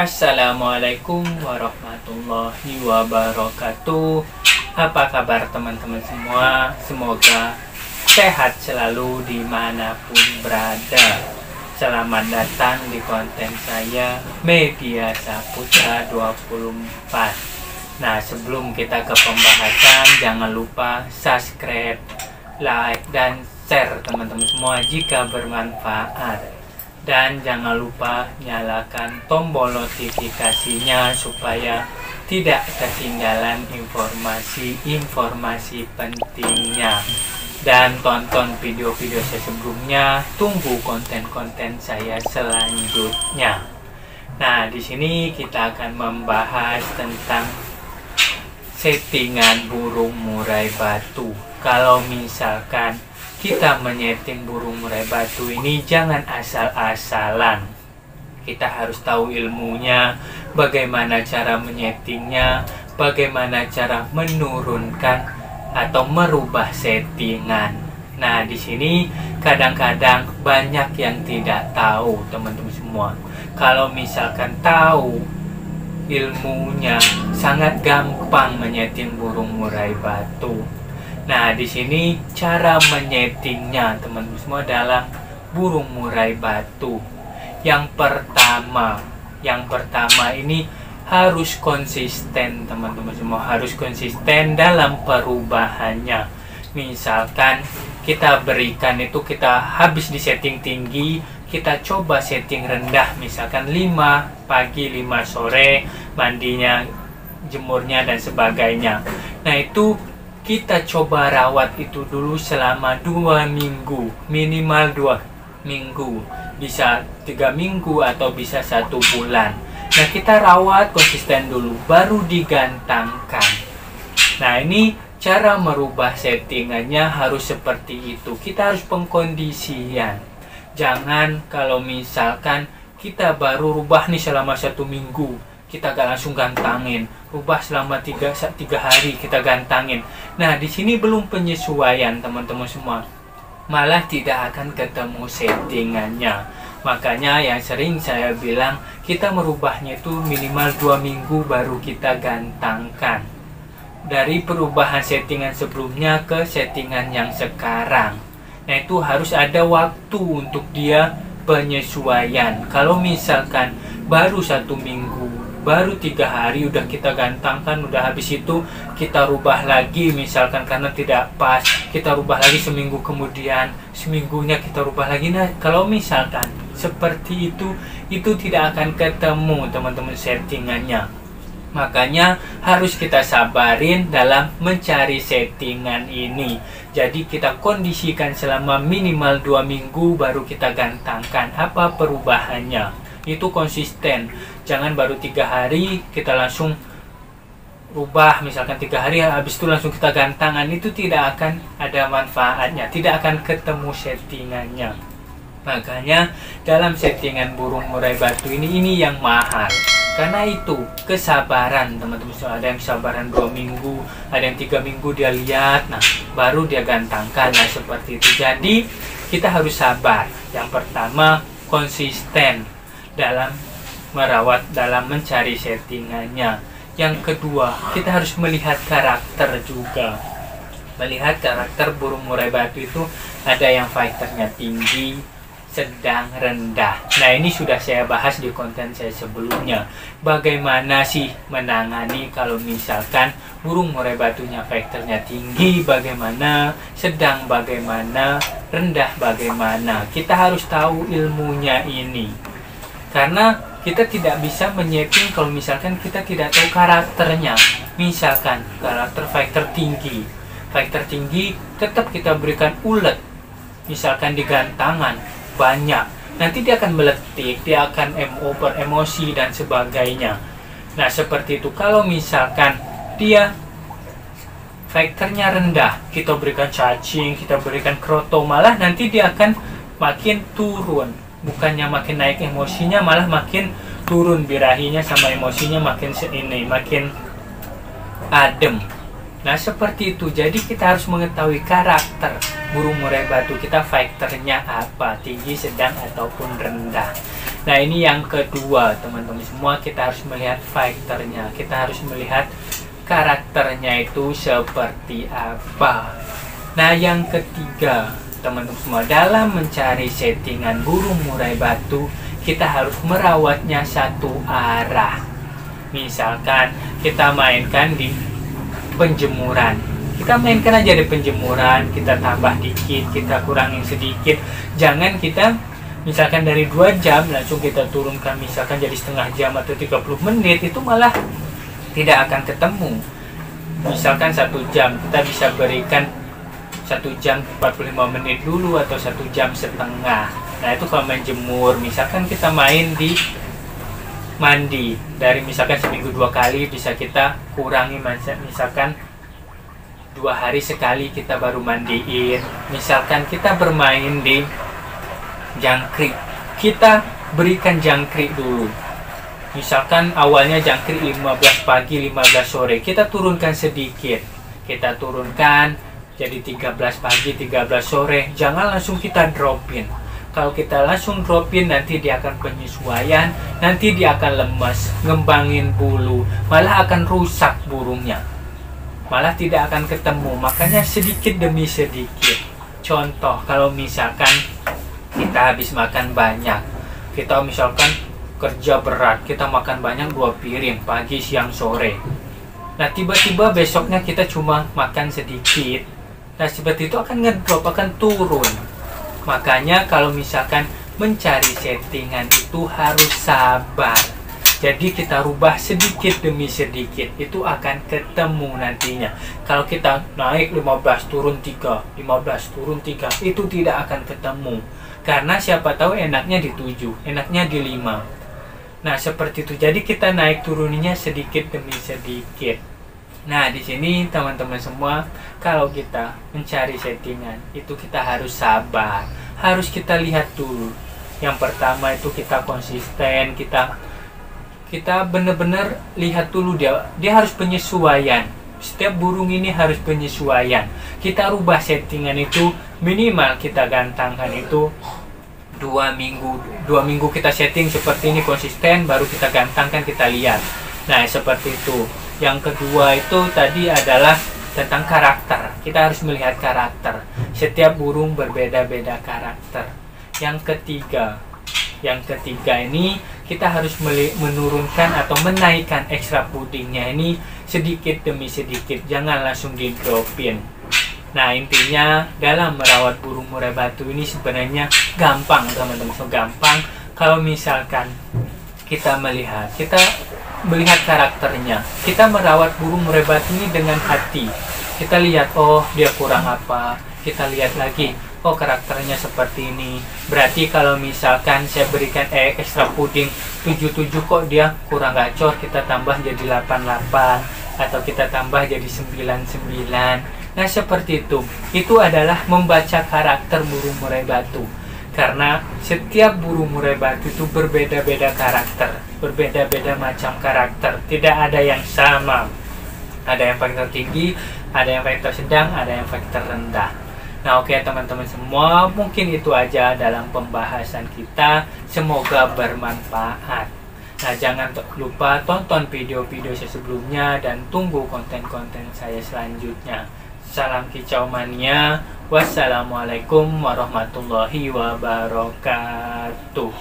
Assalamualaikum warahmatullahi wabarakatuh. Apa kabar teman-teman semua? Semoga sehat selalu dimanapun berada. Selamat datang di konten saya Media Saputra 24. Nah, sebelum kita ke pembahasan, jangan lupa subscribe, like, dan share teman-teman semua jika bermanfaat. Dan jangan lupa nyalakan tombol notifikasinya supaya tidak ketinggalan informasi-informasi pentingnya. Dan tonton video-video saya sebelumnya, tunggu konten-konten saya selanjutnya. Nah, di sini kita akan membahas tentang settingan burung murai batu. Kalau misalkan kita menyeting burung murai batu ini, jangan asal-asalan. Kita harus tahu ilmunya, bagaimana cara menyetingnya, bagaimana cara menurunkan atau merubah settingan. Nah, di sini kadang-kadang banyak yang tidak tahu, teman-teman semua. Kalau misalkan tahu ilmunya, sangat gampang menyeting burung murai batu. Nah, di sini cara menyetingnya teman-teman semua dalam burung murai batu. Yang pertama ini harus konsisten teman-teman semua, harus konsisten dalam perubahannya. Misalkan kita berikan itu, kita habis di setting tinggi, kita coba setting rendah, misalkan 5 pagi 5 sore, mandinya, jemurnya dan sebagainya. Nah, itu kita coba rawat itu dulu selama 2 minggu, minimal 2 minggu, bisa 3 minggu atau bisa 1 bulan. Nah, kita rawat konsisten dulu, baru digantangkan. Nah, ini cara merubah settingannya harus seperti itu. Kita harus pengkondisian. Jangan kalau misalkan kita baru rubah nih selama 1 minggu, kita gak langsung gantangin, rubah selama 3 hari kita gantangin. Nah, di sini belum penyesuaian teman-teman semua, malah tidak akan ketemu settingannya. Makanya yang sering saya bilang, kita merubahnya itu minimal 2 minggu baru kita gantangkan. Dari perubahan settingan sebelumnya ke settingan yang sekarang. Nah, itu harus ada waktu untuk dia penyesuaian. Kalau misalkan baru 1 minggu, baru 3 hari udah kita gantangkan, udah habis itu kita rubah lagi, misalkan karena tidak pas, kita rubah lagi seminggu kemudian, seminggunya kita rubah lagi. Nah, kalau misalkan seperti itu tidak akan ketemu teman-teman settingannya. Makanya harus kita sabarin dalam mencari settingan ini. Jadi kita kondisikan selama minimal 2 minggu baru kita gantangkan. Apa perubahannya? Itu konsisten. Jangan baru 3 hari kita langsung rubah, misalkan 3 hari habis itu langsung kita gantangan. Itu tidak akan ada manfaatnya, tidak akan ketemu settingannya. Makanya dalam settingan burung murai batu ini yang mahal. Karena itu kesabaran teman-teman. Ada yang kesabaran 2 minggu, ada yang 3 minggu dia lihat, nah baru dia gantangkan. Nah, seperti itu. Jadi kita harus sabar. Yang pertama, konsisten dalam merawat, dalam mencari settingannya. Yang kedua, kita harus melihat karakter juga. Melihat karakter burung murai batu itu, ada yang fighternya tinggi, sedang, rendah. Nah, ini sudah saya bahas di konten saya sebelumnya. Bagaimana sih menangani kalau misalkan burung murai batunya fighternya tinggi, bagaimana, sedang bagaimana, rendah bagaimana. Kita harus tahu ilmunya ini. Karena kita tidak bisa menyeting kalau misalkan kita tidak tahu karakternya. Misalkan karakter fighter tinggi tetap kita berikan ulet, misalkan di gantangan banyak, nanti dia akan meletik, dia akan emosi dan sebagainya. Nah, seperti itu. Kalau misalkan dia fighternya rendah, kita berikan cacing, kita berikan kroto, malah nanti dia akan makin turun. Bukannya makin naik emosinya, malah makin turun birahinya sama emosinya, makin adem. Nah, seperti itu. Jadi kita harus mengetahui karakter burung murai batu kita, fighternya apa, tinggi, sedang, ataupun rendah. Nah, ini yang kedua, teman-teman semua, kita harus melihat fighternya, kita harus melihat karakternya itu seperti apa. Nah, yang ketiga, teman-teman semua, dalam mencari settingan burung murai batu, kita harus merawatnya satu arah. Misalkan kita mainkan di penjemuran, kita mainkan aja di penjemuran, kita tambah dikit, kita kurangin sedikit. Jangan kita misalkan dari 2 jam langsung kita turunkan misalkan jadi setengah jam atau 30 menit, itu malah tidak akan ketemu. Misalkan 1 jam, kita bisa berikan 1 jam 45 menit dulu atau 1 jam setengah. Nah, itu kalau main jemur, misalkan kita main di mandi, dari misalkan seminggu 2 kali, bisa kita kurangi, misalkan 2 hari sekali kita baru mandiin. Misalkan kita bermain di jangkrik, kita berikan jangkrik dulu. Misalkan awalnya jangkrik 15 pagi 15 sore, kita turunkan sedikit, kita turunkan jadi 13 pagi 13 sore. Jangan langsung kita dropin. Kalau kita langsung dropin, nanti dia akan penyesuaian, nanti dia akan lemas, ngembangin bulu, malah akan rusak burungnya, malah tidak akan ketemu. Makanya sedikit demi sedikit. Contoh, kalau misalkan kita habis makan banyak, kita misalkan kerja berat, kita makan banyak 2 piring pagi siang sore. Nah, tiba-tiba besoknya kita cuma makan sedikit. Nah, seperti itu akan ngedrop, akan turun. Makanya kalau misalkan mencari settingan itu harus sabar. Jadi kita rubah sedikit demi sedikit, itu akan ketemu nantinya. Kalau kita naik 15 turun 3, 15 turun 3, itu tidak akan ketemu. Karena siapa tahu enaknya di 7, enaknya di 5. Nah, seperti itu. Jadi kita naik turunnya sedikit demi sedikit. Nah, di sini teman-teman semua, kalau kita mencari settingan itu kita harus sabar, harus kita lihat dulu. Yang pertama itu kita konsisten, kita benar-benar lihat dulu dia harus penyesuaian. Setiap burung ini harus penyesuaian. Kita rubah settingan itu minimal kita gantangkan itu 2 minggu kita setting seperti ini konsisten, baru kita gantangkan, kita lihat. Nah, seperti itu. Yang kedua itu tadi adalah tentang karakter. Kita harus melihat karakter. Setiap burung berbeda-beda karakter. Yang ketiga ini kita harus menurunkan atau menaikkan ekstra pudingnya ini sedikit demi sedikit. Jangan langsung di dropin. Nah, intinya dalam merawat burung murai batu ini sebenarnya gampang, teman-teman. Gampang kalau misalkan kita melihat karakternya. Kita merawat burung murai batu ini dengan hati. Kita lihat, oh dia kurang apa, kita lihat lagi, oh karakternya seperti ini. Berarti kalau misalkan saya berikan ekstra puding 77 kok dia kurang gacor, kita tambah jadi 88 atau kita tambah jadi 99. Nah, seperti itu. Itu adalah membaca karakter burung murai batu. Karena setiap burung murai batu itu berbeda-beda karakter, berbeda-beda macam karakter, tidak ada yang sama. Ada yang faktor tinggi, ada yang faktor sedang, ada yang faktor rendah. Nah, oke teman-teman semua, mungkin itu aja dalam pembahasan kita. Semoga bermanfaat. Nah, jangan lupa tonton video-video saya sebelumnya dan tunggu konten-konten saya selanjutnya. Salam kicau mania. Wassalamualaikum warahmatullahi wabarakatuh.